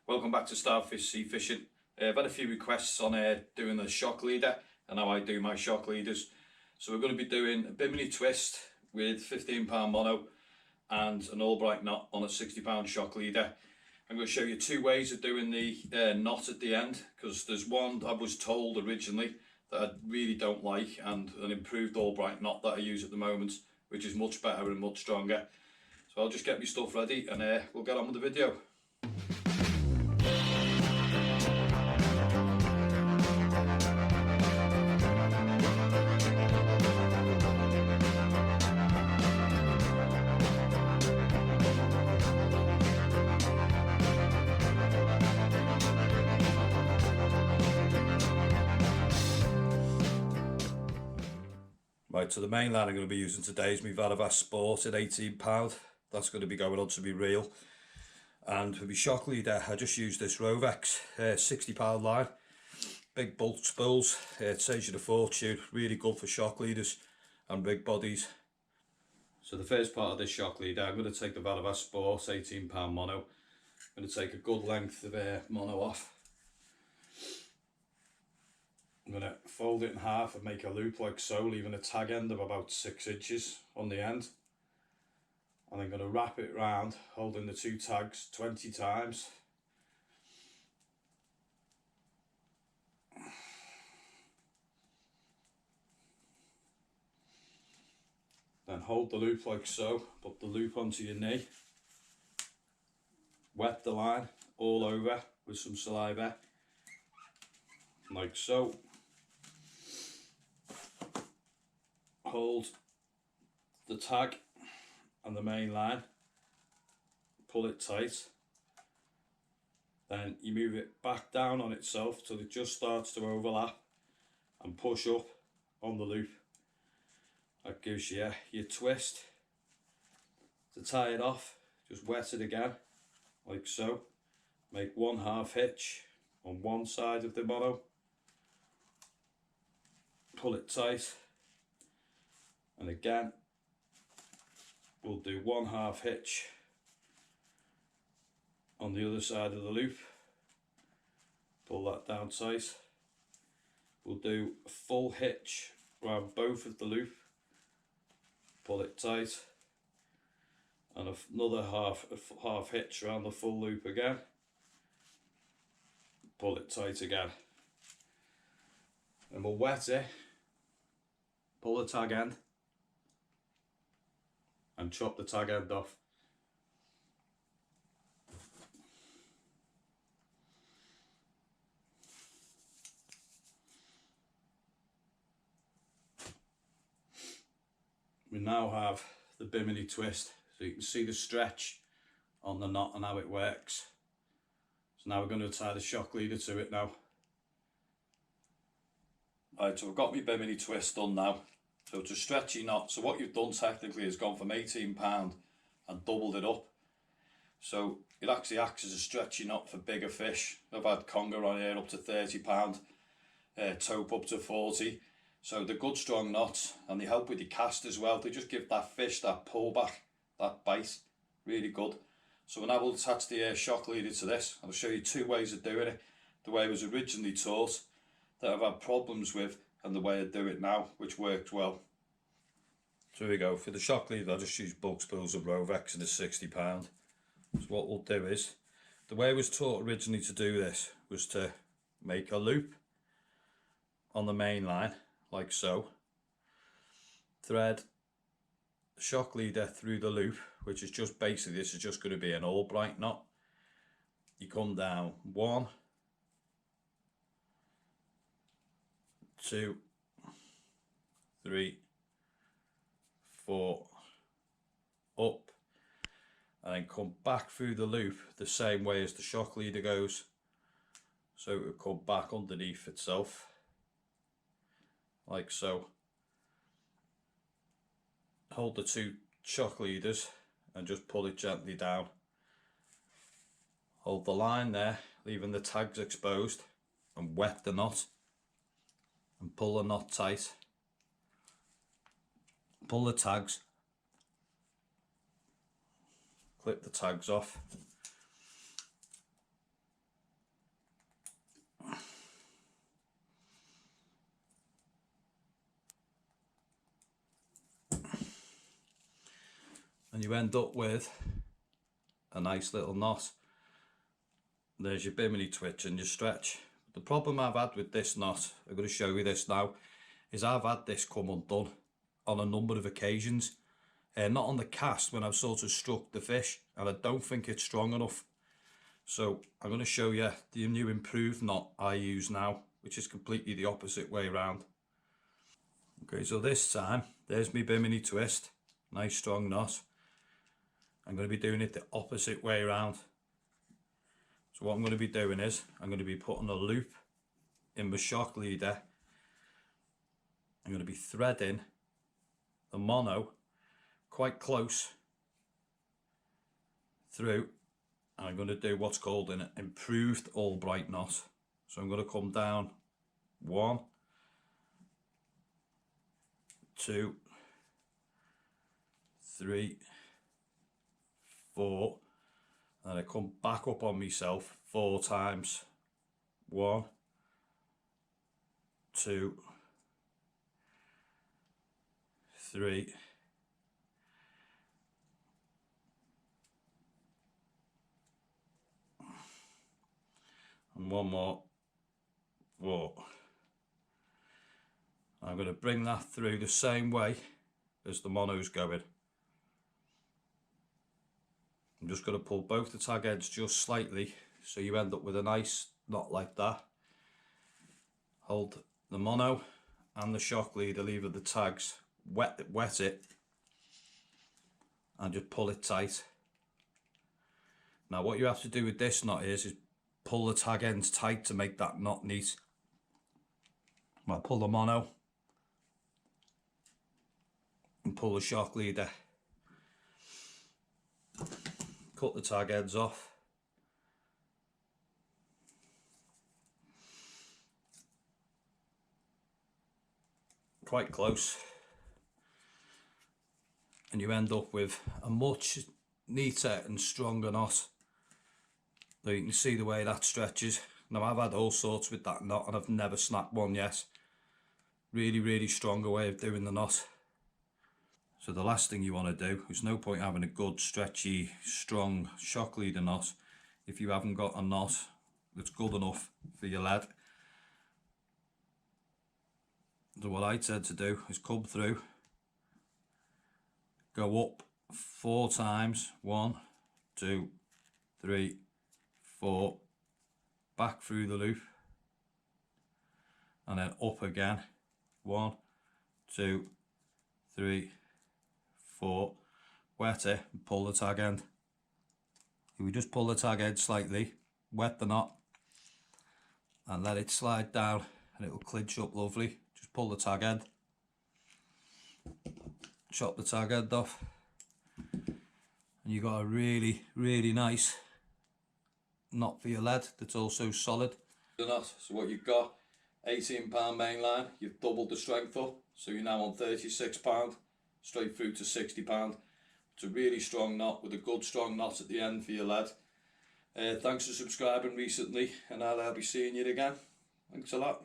Welcome back to Starfish Sea Fishing. I've had a few requests on doing the shock leader and how I do my shock leaders. So we're going to be doing a Bimini Twist with 15-pound mono and an Albright knot on a 60-pound shock leader. I'm going to show you two ways of doing the knot at the end, because there's one I was told originally that I really don't like, and an improved Albright knot that I use at the moment, which is much better and much stronger. So I'll just get my stuff ready and we'll get on with the video. Right, so the main line I'm going to be using today is my Varavas Sport at £18. That's going to be going on to be reel. And for my shock leader, I just use this Rovex 60-pound line. Big bulk spools, it saves you a fortune, really good for shock leaders and big bodies. So the first part of this shock leader, I'm going to take the Varavas Sport 18-pound mono. I'm going to take a good length of mono off. I'm going to fold it in half and make a loop like so, leaving a tag end of about 6 inches on the end. And I'm going to wrap it round, holding the two tags 20 times. Then hold the loop like so, put the loop onto your knee. Wet the line all over with some saliva, like so. Hold the tag and the main line, pull it tight, then you move it back down on itself till it just starts to overlap and push up on the loop. That gives you your twist. To tie it off, just wet it again like so. Make one half hitch on one side of the mono, pull it tight, and again we'll do one half hitch on the other side of the loop, pull that down tight. We'll do a full hitch around both of the loop, pull it tight, and another half hitch around the full loop again, pull it tight again. And we'll wet it, pull the tag end and chop the tag end off. We now have the Bimini Twist, so you can see the stretch on the knot and how it works. So now we're going to tie the shock leader to it now. Right, so I've got my Bimini Twist done now. So it's a stretchy knot. So what you've done technically is gone from £18 and doubled it up. So it actually acts as a stretchy knot for bigger fish. I've had conger on here up to £30, tope up to 40. So they're good strong knots and they help with your cast as well. They just give that fish that pull back, that bite, really good. So now we'll attach the shock leader to this. I'll show you two ways of doing it. The way I was originally taught, that I've had problems with, and the way I do it now, which worked well. So here we go. For the shock leader, I'll just use bulk spools of Rovex and it's £60. So what we'll do is, the way I was taught originally to do this was to make a loop on the main line, like so. Thread the shock leader through the loop, which is just basically, this is just going to be an Albright knot. You come down 1, 2, 3, 4, up, and then come back through the loop the same way as the shock leader goes. So it will come back underneath itself, like so. Hold the two shock leaders and just pull it gently down. Hold the line there, leaving the tags exposed, and wet the knot. And pull the knot tight. Pull the tags. Clip the tags off. and you end up with a nice little knot. There's your Bimini Twist and your stretch. The problem I've had with this knot, I'm going to show you this now, is I've had this come undone on a number of occasions. Not on the cast when I've sort of struck the fish, and I don't think it's strong enough. So I'm going to show you the new improved knot I use now, which is completely the opposite way around. Okay, so this time, there's my Bimini Twist, nice strong knot. I'm going to be doing it the opposite way around. So what I'm going to be doing is, I'm going to be putting a loop in my shock leader. I'm going to be threading the mono quite close through, and I'm going to do what's called an improved Albright knot. So I'm going to come down 1, 2, 3, 4, and I come back up on myself 4 times. 1, 2, 3, 1 more, 4. I'm going to bring that through the same way as the mono's going. I'm just going to pull both the tag ends just slightly, so you end up with a nice knot like that. Hold the mono and the shock leader, lever the tags, wet it, and just pull it tight. Now what you have to do with this knot is pull the tag ends tight to make that knot neat. I'll pull the mono and pull the shock leader. Cut the tag ends off. Quite close. And you end up with a much neater and stronger knot. So you can see the way that stretches. Now I've had all sorts with that knot and I've never snapped one yet. Really stronger way of doing the knot. So the last thing you want to do, there's no point having a good stretchy strong shock leader knot if you haven't got a knot that's good enough for your lead. So what I tend to do is come through, go up 4 times, 1, 2, 3, 4, back through the loop, and then up again, 1, 2, 3, 4, wet it and pull the tag end. If we just pull the tag end slightly, wet the knot, and let it slide down, and it will clinch up lovely. Just pull the tag end, chop the tag end off, and you've got a really nice knot for your lead that's also solid. The knot, so what you've got, 18 pound main line, you've doubled the strength up, so you're now on 36 pound, straight through to 60 pound. It's a really strong knot with a good strong knot at the end for your lead. Thanks for subscribing recently, and I'll be seeing you again. Thanks a lot.